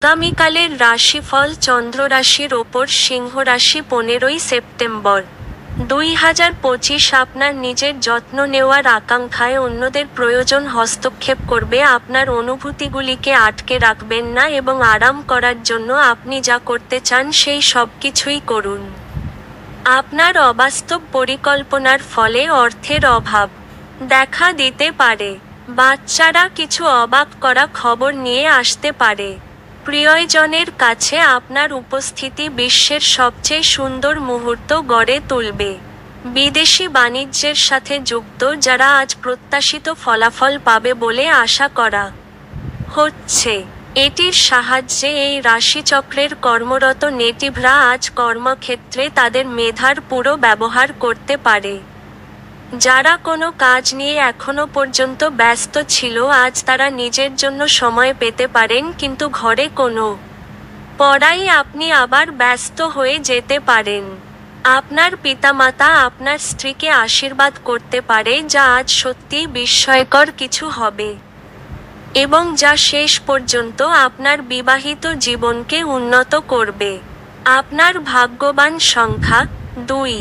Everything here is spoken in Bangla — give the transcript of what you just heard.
আগামীকালের রাশিফল চন্দ্র রাশির ওপর সিংহ রাশি 15ই সেপ্টেম্বর 2025। আপনার নিজের যত্ন নেওয়ার আকাঙ্ক্ষায় অন্যদের প্রয়োজন হস্তক্ষেপ করবে। আপনার অনুভূতিগুলিকে আটকে রাখবেন না এবং আরাম করার জন্য আপনি যা করতে চান সেই সবকিছুই করুন। আপনার অবাস্তব পরিকল্পনার ফলে অর্থের অভাব দেখা দিতে পারে। বাচ্চারা কিছু অবাক করা খবর নিয়ে আসতে পারে। প্রিয়জনের কাছে আপনার উপস্থিতি বিশ্বের সবচেয়ে সুন্দর মুহূর্ত গড়ে তুলবে। বিদেশি বাণিজ্যের সাথে যুক্ত যারা আজ প্রত্যাশিত ফলাফল পাবে বলে আশা করা হচ্ছে। এটির সাহায্যে এই রাশিচক্রের কর্মরত নেটিভরা আজ কর্মক্ষেত্রে তাদের মেধার পুরো ব্যবহার করতে পারে। যারা কোনো কাজ নিয়ে এখনো পর্যন্ত ব্যস্ত ছিল আজ তারা নিজের জন্য সময় পেতে পারেন, কিন্তু ঘরে কোনো পড়াই আপনি আবার ব্যস্ত হয়ে যেতে পারেন। আপনার পিতামাতা আপনার স্ত্রীকে আশীর্বাদ করতে পারে যা আজ সত্যিই বিস্ময়কর কিছু হবে এবং যা শেষ পর্যন্ত আপনার বিবাহিত জীবনকে উন্নত করবে। আপনার ভাগ্যবান সংখ্যা 2।